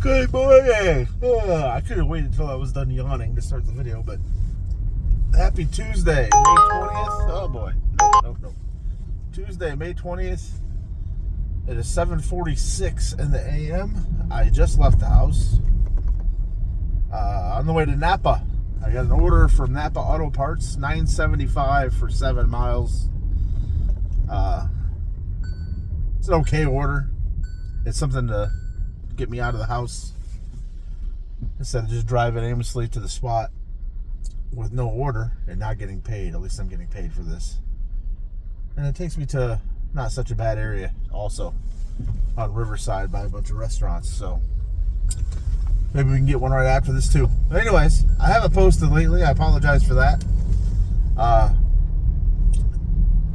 Good morning. I could have waited until I was done yawning to start the video, but happy Tuesday, May 20th. Oh boy. Nope. Tuesday, May 20th. It is 7:46 in the a.m. I just left the house. On the way to Napa. I got an order from Napa Auto Parts, $9.75 for 7 miles. It's an okay order. It's something to get me out of the house instead of just driving aimlessly to the spot with no order and not getting paid. At least I'm getting paid for this. And it takes me to not such a bad area also on Riverside by a bunch of restaurants. So maybe we can get one right after this too. But anyways, I haven't posted lately. I apologize for that.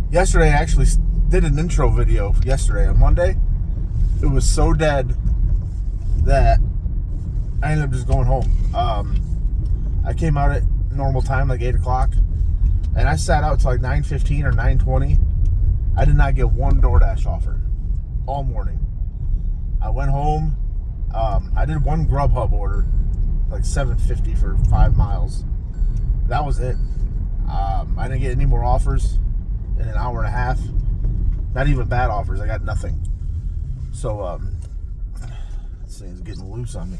Yesterday I actually did an intro video yesterday on Monday. It was so dead that I ended up just going home. I came out at normal time, like 8 o'clock, and I sat out till like 9:15 or 9:20. I did not get one DoorDash offer all morning. I went home. I did one Grubhub order, like $7.50 for 5 miles. That was it. I didn't get any more offers in an hour and a half. Not even bad offers. I got nothing. So, this thing's getting loose on me.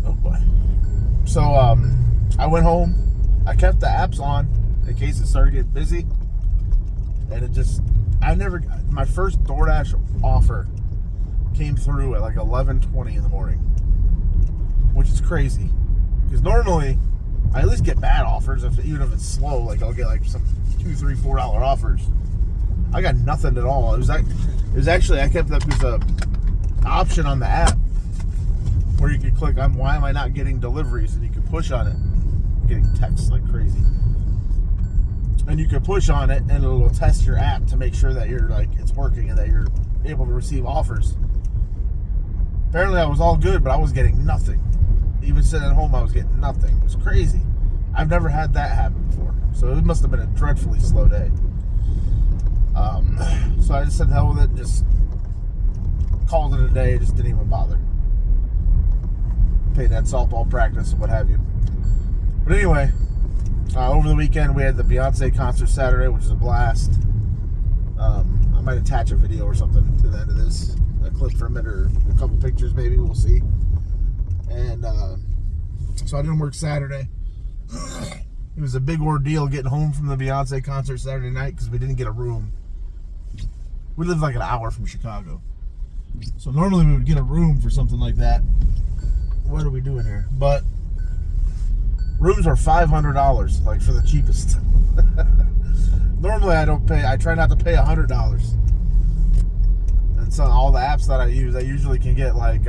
Oh boy. So, I went home. I kept the apps on in case it started getting busy. And it just, my first DoorDash offer came through at like 11:20 in the morning, which is crazy. Because normally, I at least get bad offers, even if it's slow. Like, I'll get like some $2, $3, $4 offers. I got nothing at all. It was actually, I kept up, there's a option on the app where you could click on why am I not getting deliveries, and you can push on it. I'm getting texts like crazy. And you can push on it and it'll test your app to make sure that you're like, it's working and that you're able to receive offers. Apparently I was all good, but I was getting nothing. Even sitting at home, I was getting nothing. It was crazy. I've never had that happen before. So it must have been a dreadfully slow day. So I just said hell with it and just called it a day. Just didn't even bother. Paid that softball practice and what have you. But anyway, over the weekend we had the Beyonce concert Saturday, which is a blast. I might attach a video or something to the end of this, a clip from it or a couple pictures maybe, we'll see. And so I didn't work Saturday. It was a big ordeal getting home from the Beyonce concert Saturday night because we didn't get a room. We live like an hour from Chicago. So normally we would get a room for something like that. What are we doing here? But rooms are $500, like for the cheapest. Normally I try not to pay $100. And so all the apps that I use, I usually can get like,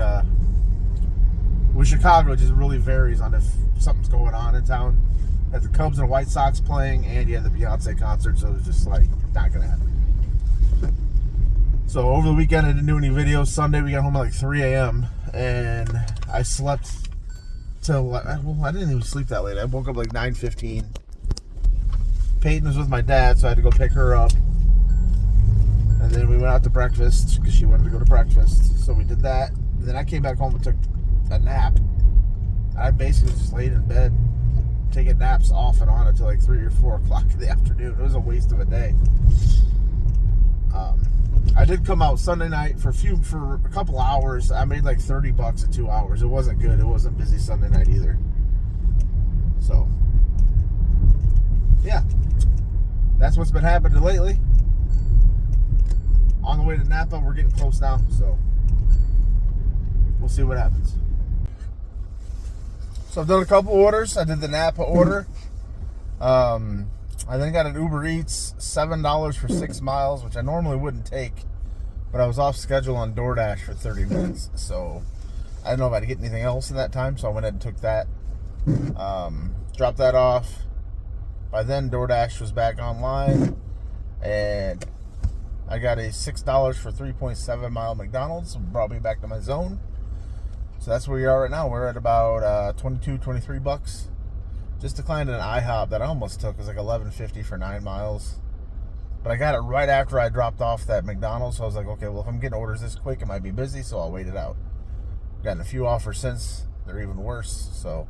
with Chicago, it just really varies on if something's going on in town. Had the Cubs and White Sox playing, and you had the Beyonce concert, so it was just like not gonna happen. So over the weekend I didn't do any videos. Sunday we got home at like 3 a.m. and I slept till, well, I didn't even sleep that late. I woke up like 9:15. Peyton was with my dad, so I had to go pick her up. And then we went out to breakfast because she wanted to go to breakfast. So we did that. And then I came back home and took a nap. I basically just laid in bed, taking naps off and on until like 3 or 4 o'clock in the afternoon. It was a waste of a day. I did come out Sunday night for a couple hours. I made like $30 in 2 hours. It wasn't good. It wasn't busy Sunday night either. So, yeah, that's what's been happening lately. On the way to Napa, we're getting close now, so we'll see what happens. So I've done a couple orders. I did the Napa order. I then got an Uber Eats, $7 for 6 miles, which I normally wouldn't take, but I was off schedule on DoorDash for 30 minutes, so I didn't know if I'd get anything else in that time, so I went ahead and took that. Dropped that off. By then, DoorDash was back online, and I got a $6 for 3.7 mile McDonald's, brought me back to my zone. So that's where we are right now. We're at about 22, 23 bucks. Just declined an IHOP that I almost took. It was like $11.50 for 9 miles. But I got it right after I dropped off that McDonald's. So I was like, okay, well, if I'm getting orders this quick, it might be busy, so I'll wait it out. Gotten a few offers since. They're even worse. So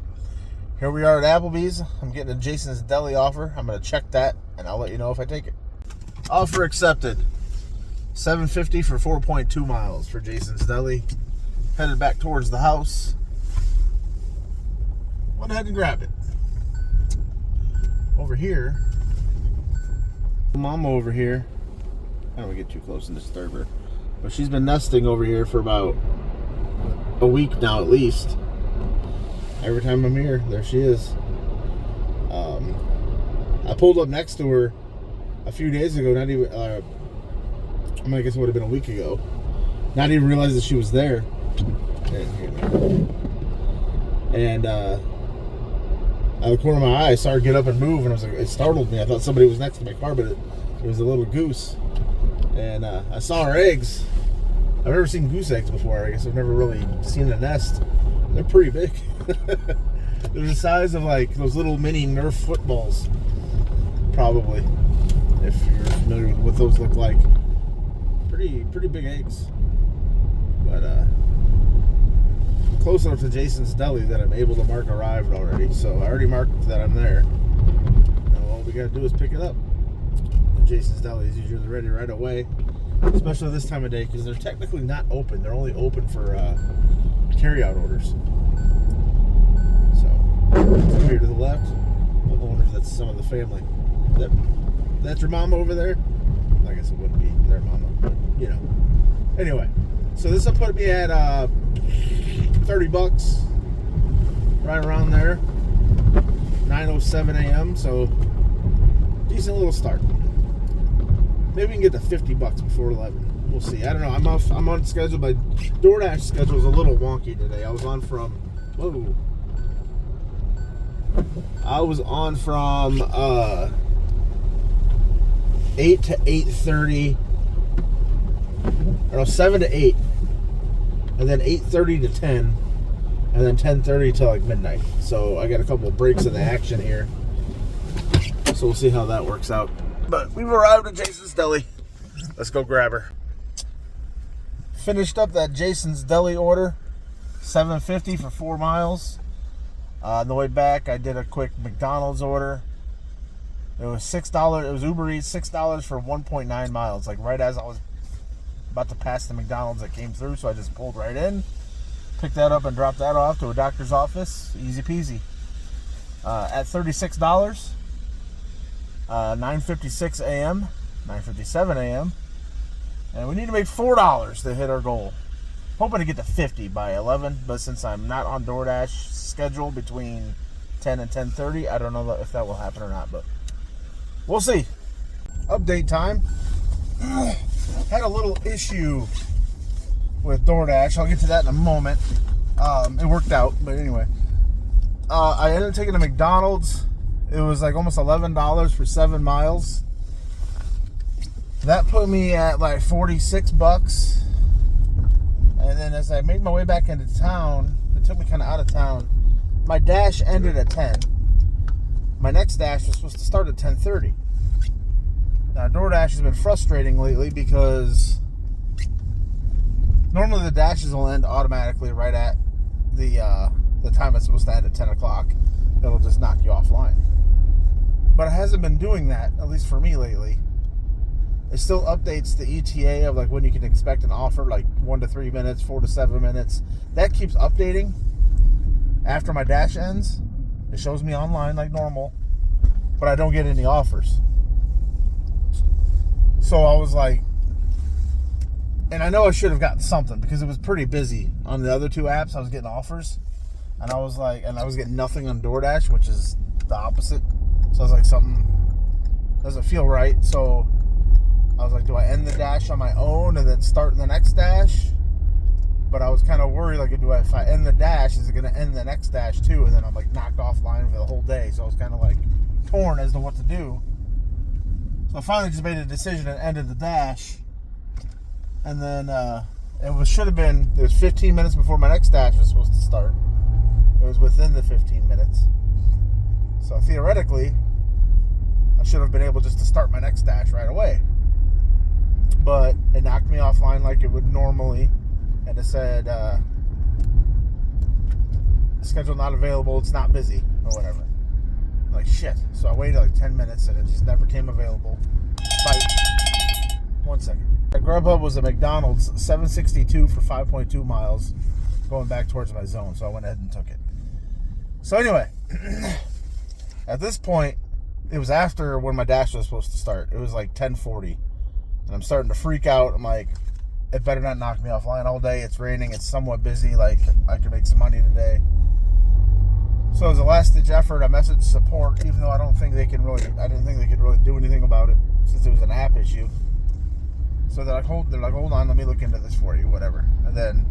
here we are at Applebee's. I'm getting a Jason's Deli offer. I'm going to check that, and I'll let you know if I take it. Offer accepted. $7.50 for 4.2 miles for Jason's Deli. Headed back towards the house. Went ahead and grabbed it. Over here, Mama over here. I don't want to get too close and disturb her, but she's been nesting over here for about a week now at least. Every time I'm here, there she is. I pulled up next to her a few days ago, not even, I guess it would have been a week ago. Not even realize that she was there. And out of the corner of my eye, I saw her get up and move, and I was like, it startled me. I thought somebody was next to my car, but it was a little goose. And I saw her eggs. I've never seen goose eggs before. I guess I've never really seen a nest. They're pretty big. They're the size of like those little mini Nerf footballs, probably, if you're familiar with what those look like. Pretty big eggs. But close enough to Jason's Deli that I'm able to mark arrived already. So I already marked that I'm there. And all we gotta do is pick it up. Jason's Deli is usually ready right away, especially this time of day because they're technically not open. They're only open for carry-out orders. So here to the left, I wonder if that's some of the family. That's your mama over there. I guess it wouldn't be their mama, but you know. Anyway, so this will put me at $30, right around there. 9:07 a.m. So decent little start. Maybe we can get to $50 before 11. We'll see. I don't know. I'm on schedule, but DoorDash schedule is a little wonky today. I was on from 8 to 8:30, or no, 7 to 8, and then 8:30 to 10, and then 10:30 to like midnight. So I got a couple of breaks in the action here. So we'll see how that works out. But we've arrived at Jason's Deli. Let's go grab her. Finished up that Jason's Deli order. $7.50 for 4 miles. On the way back, I did a quick McDonald's order. It was $6. It was Uber Eats, $6 for 1.9 miles. Like right as I was about to pass the McDonald's that came through, so I just pulled right in, picked that up and dropped that off to a doctor's office. Easy peasy. At $36. 9:56 a.m., 9:57 a.m., and we need to make $4 to hit our goal. Hoping to get to 50 by 11, but since I'm not on DoorDash schedule between 10 and 10:30, I don't know if that will happen or not, but we'll see. Update time. Had a little issue with DoorDash. I'll get to that in a moment. It worked out, but anyway. I ended up taking a McDonald's. It was like almost $11 for 7 miles. That put me at like $46. And then as I made my way back into town, it took me kind of out of town. My dash ended at 10. My next dash was supposed to start at 10:30. Now DoorDash has been frustrating lately because normally the dashes will end automatically right at the time it's supposed to end at 10 o'clock. It'll just knock you offline. But it hasn't been doing that, at least for me lately. It still updates the ETA of like when you can expect an offer, like 1 to 3 minutes, 4 to 7 minutes. That keeps updating after my dash ends. It shows me online like normal, but I don't get any offers. So I was like, and I know I should have gotten something because it was pretty busy on the other two apps. I was getting offers, and I was like, and I was getting nothing on DoorDash, which is the opposite. So I was like, something doesn't feel right. So I was like, do I end the dash on my own and then start the next dash? But I was kind of worried, like, if I end the dash, is it going to end the next dash too? And then I'm like knocked offline for the whole day. So I was kind of like torn as to what to do. So I finally just made a decision and ended the dash. And then it was 15 minutes before my next dash was supposed to start. It was within the 15 minutes. So theoretically, I should have been able just to start my next dash right away. But it knocked me offline like it would normally. And it said, schedule not available. It's not busy or whatever. I'm like, shit. So I waited like 10 minutes and it just never came available. By 1 second. The Grubhub was a McDonald's, $7.62 for 5.2 miles going back towards my zone. So I went ahead and took it. So anyway, at this point, it was after when my dash was supposed to start. It was like 10:40. And I'm starting to freak out. I'm like, it better not knock me offline all day. It's raining. It's somewhat busy. Like, I can make some money today. So as a last-ditch effort, I messaged support, even though I didn't think they could really do anything about it since it was an app issue. So they're like, hold on, let me look into this for you, whatever. And then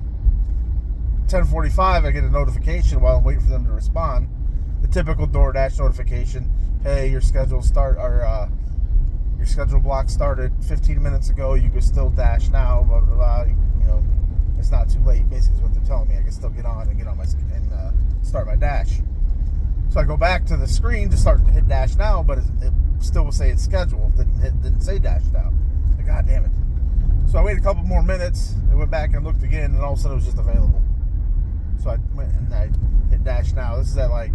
10:45, I get a notification while I'm waiting for them to respond. The typical DoorDash notification: hey, your schedule block started 15 minutes ago. You can still dash now. Blah blah blah. You know, it's not too late. Basically, is what they're telling me. I can still get on my start my dash. So I go back to the screen to hit dash now, but it still will say it's scheduled. It didn't say dash now. Like, God damn it. So I waited a couple more minutes. I went back and looked again, and all of a sudden it was just available. So I went and I hit dash now. This is at like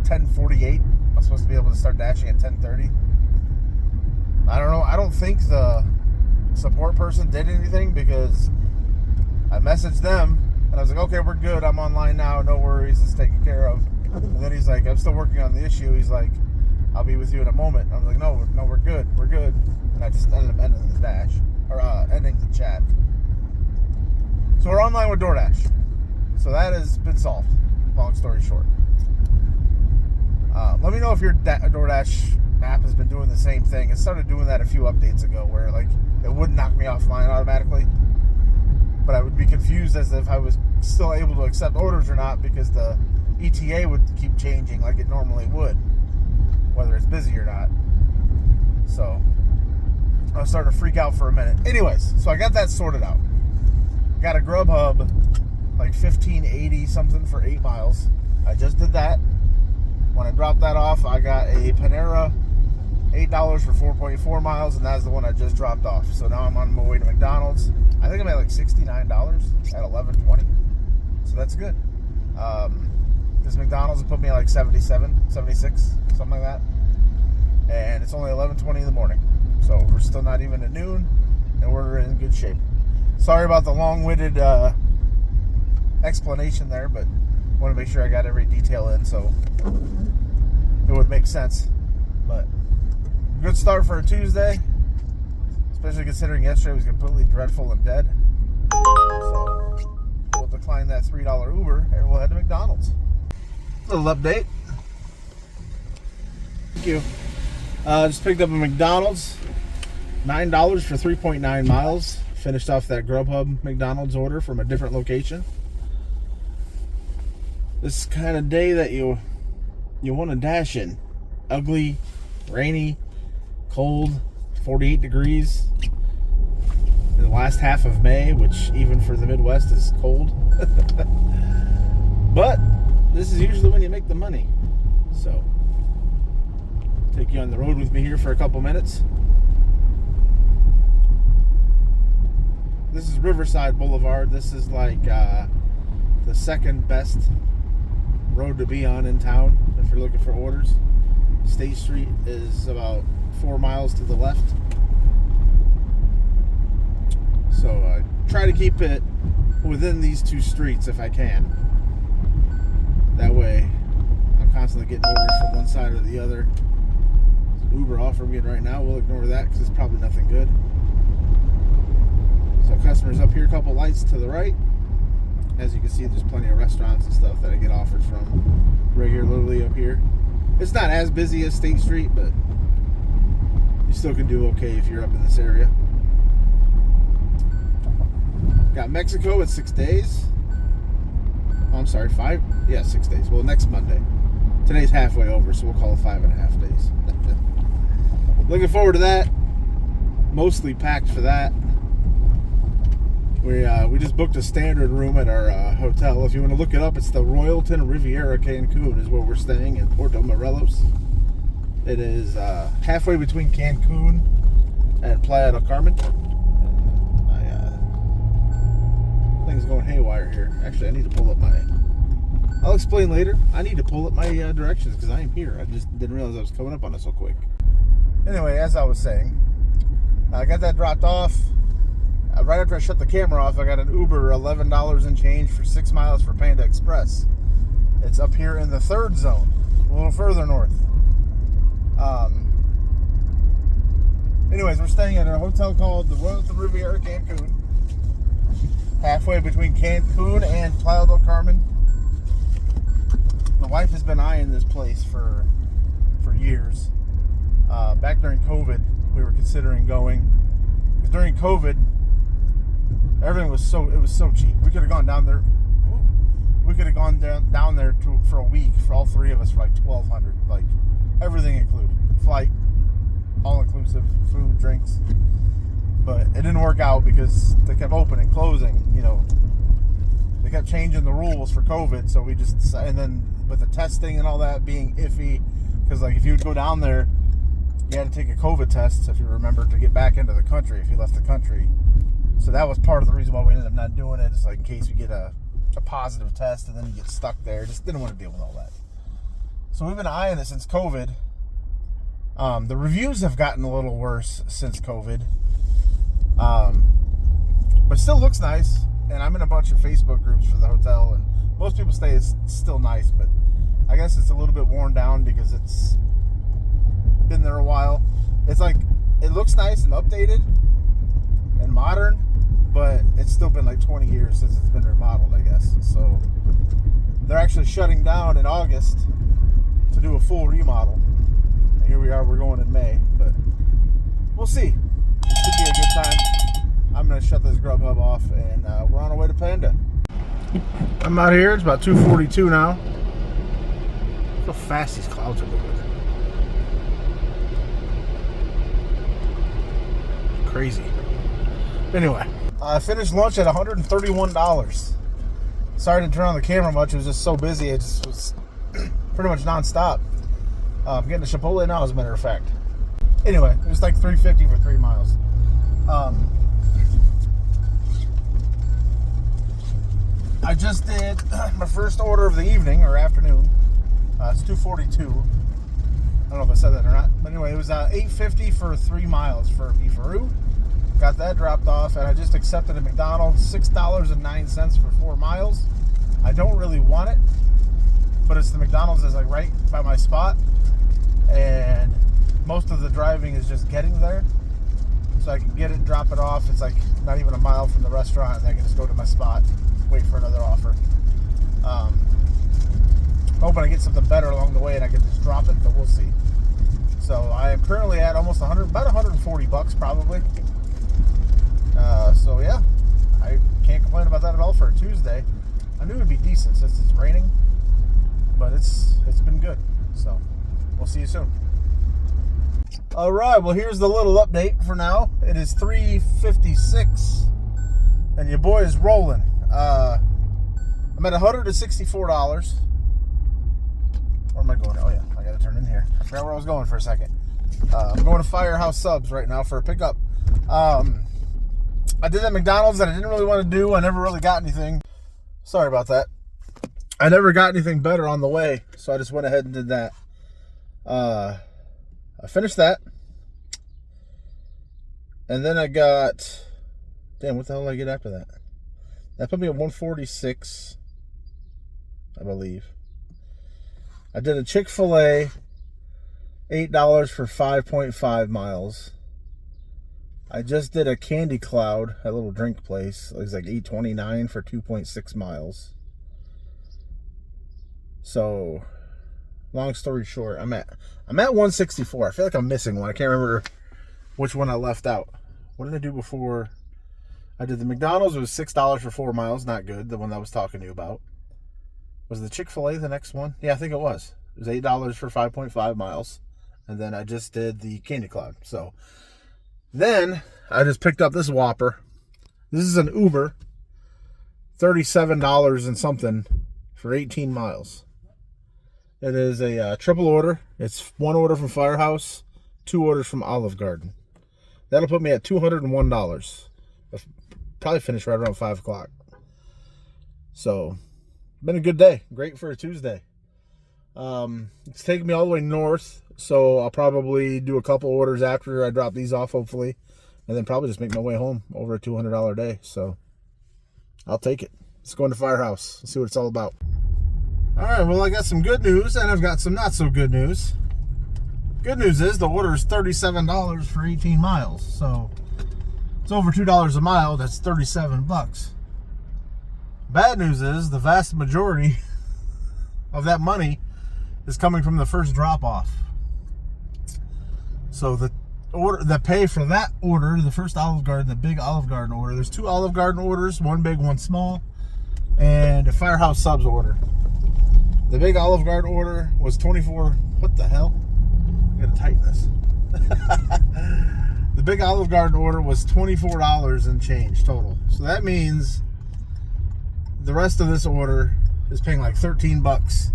10:48. I'm supposed to be able to start dashing at 10:30. I don't know. I don't think the support person did anything because I messaged them and I was like, okay, we're good. I'm online now. No worries. It's taken care of. And then he's like, I'm still working on the issue. He's like, I'll be with you in a moment. I was like, no, we're good. We're good. And I just ended up ending the dash or ending the chat. So we're online with DoorDash. So that has been solved. Long story short. Let me know if your DoorDash app has been doing the same thing. It started doing that a few updates ago where like it would knock me offline automatically. But I would be confused as if I was still able to accept orders or not because the ETA would keep changing like it normally would, whether it's busy or not. So I was starting to freak out for a minute. Anyways, so I got that sorted out. Got a Grubhub like $15.80 something for 8 miles. I just did that. When I dropped that off, I got a Panera, $8 for 4.4 miles, and that's the one I just dropped off. So now I'm on my way to McDonald's. I think I'm at like $69 at 11:20. So that's good. This McDonald's will put me at like 77, 76, something like that. And it's only 11:20 in the morning. So we're still not even at noon, and we're in good shape. Sorry about the long-winded explanation there, but I want to make sure I got every detail in so it would make sense. But good start for a Tuesday, especially considering yesterday was completely dreadful and dead. So we'll decline that $3 Uber and we'll head to McDonald's. Little update. Thank you. Just picked up a McDonald's, $9 for 3.9 miles. Finished off that Grubhub McDonald's order from a different location. This kind of day that you want to dash in. Ugly, rainy, cold, 48 degrees. In the last half of May, which even for the Midwest is cold. But this is usually when you make the money. So, take you on the road with me here for a couple minutes. This is Riverside Boulevard. This is like the second best road to be on in town if you're looking for orders. State Street is about 4 miles to the left. So I try to keep it within these two streets if I can. That way I'm constantly getting orders from one side or the other. There's an Uber offer I'm getting right now. We'll ignore that because it's probably nothing good. So customers up here, a couple lights to the right. As you can see, there's plenty of restaurants and stuff that I get offers from regularly up here. It's not as busy as State Street, but you still can do okay if you're up in this area. Got Mexico at 6 days. Oh, I'm sorry, 5? Yeah, 6 days. Well, next Monday. Today's halfway over, so we'll call it 5.5 days. Looking forward to that. Mostly packed for that. We just booked a standard room at our hotel. If you want to look it up, it's the Royalton Riviera Cancun is where we're staying in Puerto Morelos. It is halfway between Cancun and Playa del Carmen. Things going haywire here. Actually, I need to pull up my I'll explain later. I need to pull up my directions because I am here. I just didn't realize I was coming up on it so quick. Anyway, as I was saying, I got that dropped off. Right after I shut the camera off, I got an Uber, $11 and change for 6 miles for Panda Express. It's up here in the 3rd zone, a little further north. Anyways, we're staying at a hotel called the Royalton Riviera Cancun. Halfway between Cancun and Playa del Carmen. The wife has been eyeing this place for years. Back during COVID, we were considering going. Because during COVID, everything was so cheap. We could have gone down there. We could have gone down there for a week for all 3 of us for like $1,200, like everything included, flight, all inclusive, food, drinks. But it didn't work out because they kept opening, closing. You know, they kept changing the rules for COVID. So we just decided, and then with the testing and all that being iffy, because like if you would go down there, you had to take a COVID test, if you remember, to get back into the country if you left the country. So that was part of the reason why we ended up not doing it. Is like in case we get a positive test and then you get stuck there. Just didn't want to deal with all that. So we've been eyeing it since COVID. The reviews have gotten a little worse since COVID. But it still looks nice. And I'm in a bunch of Facebook groups for the hotel. And most people say it's still nice. But I guess it's a little bit worn down because it's been there a while. It's like, it looks nice and updated and modern, but it's still been like 20 years since it's been remodeled, I guess. So they're actually shutting down in August to do a full remodel. And here we are, we're going in May, but we'll see. Should be a good time. I'm going to shut this Grubhub off, and we're on our way to Panda. I'm out here. It's about 2:42 now. Look how fast these clouds are moving. Crazy. Anyway, I finished lunch at $131. Sorry to turn on the camera much. It was just so busy. It just was pretty much nonstop. I'm getting to Chipotle now, as a matter of fact. Anyway, it was like $3.50 for 3 miles. I just did my first order of the evening or afternoon. It's 2:42. I don't know if I said that or not. But anyway, it was $8.50 for 3 miles for beefaroo. Got that dropped off, and I just accepted a McDonald's, $6.09 for 4 miles. I don't really want it, but it's the McDonald's that's like right by my spot, and most of the driving is just getting there. So I can get it, drop it off. It's like not even a mile from the restaurant, and I can just go to my spot, wait for another offer. Hoping I get something better along the way and I can just drop it, but we'll see. So I am currently at almost about $140 probably. So yeah, I can't complain about that at all for a Tuesday. I knew it would be decent since it's raining, but it's been good. So we'll see you soon. All right, well, here's the little update for now. It is 3:56, and your boy is rolling. I'm at $164. Where am I going? Oh yeah, I gotta turn in here. I forgot where I was going for a second. I'm going to Firehouse Subs right now for a pickup. I did that McDonald's that I didn't really want to do. I never really got anything. Sorry about that. I never got anything better on the way, so I just went ahead and did that. I finished that. And then I got... Damn, what the hell did I get after that? That put me at 146, I believe. I did a Chick-fil-A, $8 for 5.5 miles. I just did a Candy Cloud, a little drink place. It was like $8.29 for 2.6 miles. So, long story short, I'm at 164. I feel like I'm missing one. I can't remember which one I left out. What did I do before? I did the McDonald's. It was $6 for 4 miles. Not good. The one I was talking to you about. Was the Chick-fil-A the next one? Yeah, I think it was. It was $8 for 5.5 miles. And then I just did the Candy Cloud. So, then I just picked up this Whopper. This is an Uber. $37 and something for 18 miles. It is a triple order. It's 1 order from Firehouse, 2 orders from Olive Garden. That'll put me at $201. I'll probably finish right around 5 o'clock. So, been a good day. Great for a Tuesday. It's taking me all the way north, so I'll probably do a couple orders after I drop these off, hopefully, and then probably just make my way home over a $200 day. So I'll take it. Let's go into Firehouse and see what it's all about. All right, well, I got some good news, and I've got some not so good news. Good news is the order is $37 for 18 miles, so it's over $2 a mile. That's 37 bucks. Bad news is the vast majority of that money is coming from the first drop-off. So the pay for that order, the first Olive Garden, the big Olive Garden order, there's 2 Olive Garden orders, one big, one small, and a Firehouse Subs order. The big Olive Garden order was 24. What the hell? I gotta tighten this. The big Olive Garden order was $24 and change total. So that means the rest of this order is paying like 13 bucks,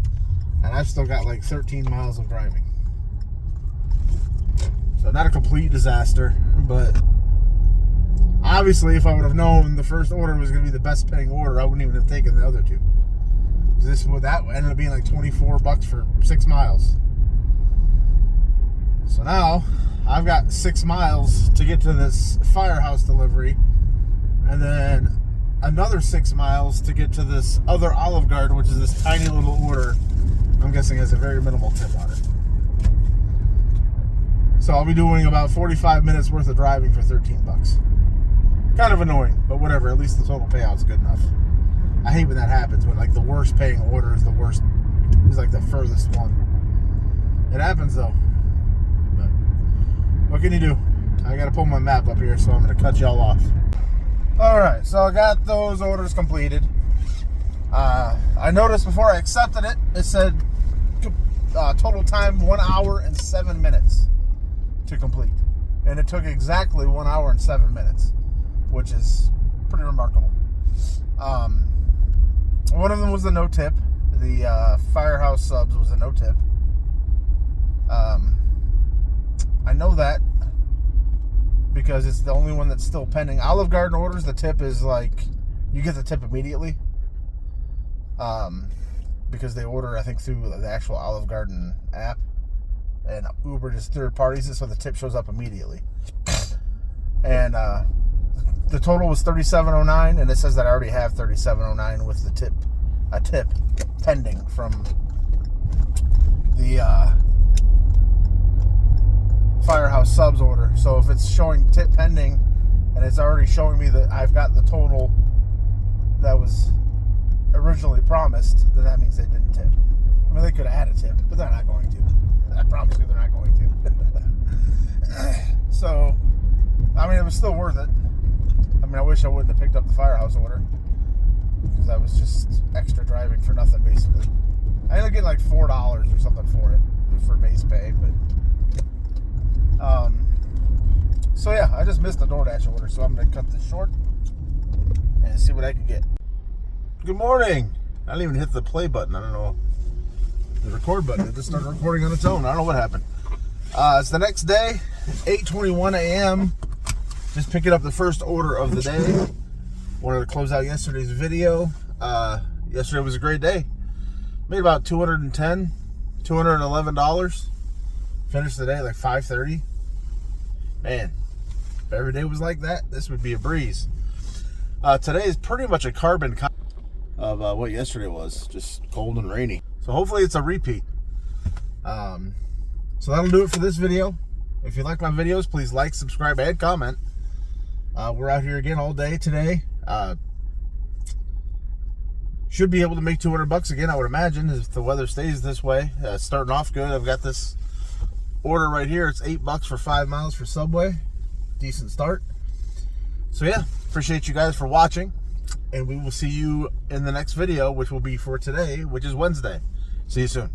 and I've still got like 13 miles of driving. So not a complete disaster, but obviously if I would have known the first order was going to be the best paying order, I wouldn't even have taken the other 2. That ended up being like 24 bucks for 6 miles. So now I've got 6 miles to get to this Firehouse delivery, and then another 6 miles to get to this other Olive Garden, which is this tiny little order. I'm guessing has a very minimal tip on it. So I'll be doing about 45 minutes worth of driving for 13 bucks. Kind of annoying, but whatever. At least the total payout's good enough. I hate when that happens, when like the worst paying order is the worst, is like the furthest one. It happens though. But what can you do? I gotta pull my map up here, so I'm gonna cut y'all off. Alright, so I got those orders completed. I noticed before I accepted it, it said total time 1 hour and 7 minutes to complete. And it took exactly 1 hour and 7 minutes, which is pretty remarkable. One of them was the no tip. The Firehouse Subs was a no tip. I know that because it's the only one that's still pending. Olive Garden orders, the tip is like, you get the tip immediately. Because they order, I think, through the actual Olive Garden app. And Uber just third parties it, so the tip shows up immediately. And the total was $37.09, and it says that I already have $37.09 with the tip, a tip pending from the Firehouse Subs order. So if it's showing tip pending and it's already showing me that I've got the total that was originally promised, then that means they didn't tip. I mean, they could have had a tip, but they're not going to. I promise you they're not going to. So, I mean, it was still worth it. I mean, I wish I wouldn't have picked up the Firehouse order, because that was just extra driving for nothing, basically. I ended up getting like $4 or something for it, for base pay, but... So yeah, I just missed the DoorDash order, so I'm going to cut this short and see what I can get. Good morning! I didn't even hit the play button, I don't know. The record button, it just started recording on its own. I don't know what happened. It's the next day, 8:21 a.m. Just picking up the first order of the day. Wanted to close out yesterday's video. Yesterday was a great day. Made about $211. Finished the day like 5:30. Man, if every day was like that, this would be a breeze. Today is pretty much a carbon copy of what yesterday was. Just cold and rainy. So hopefully it's a repeat. So that'll do it for this video. If you like my videos, please like, subscribe, and comment. We're out here again all day today. Should be able to make $200 again, I would imagine, if the weather stays this way. Starting off good. I've got this order right here. It's $8 for 5 miles for Subway. Decent start. So yeah, appreciate you guys for watching. And we will see you in the next video, which will be for today, which is Wednesday. See you soon.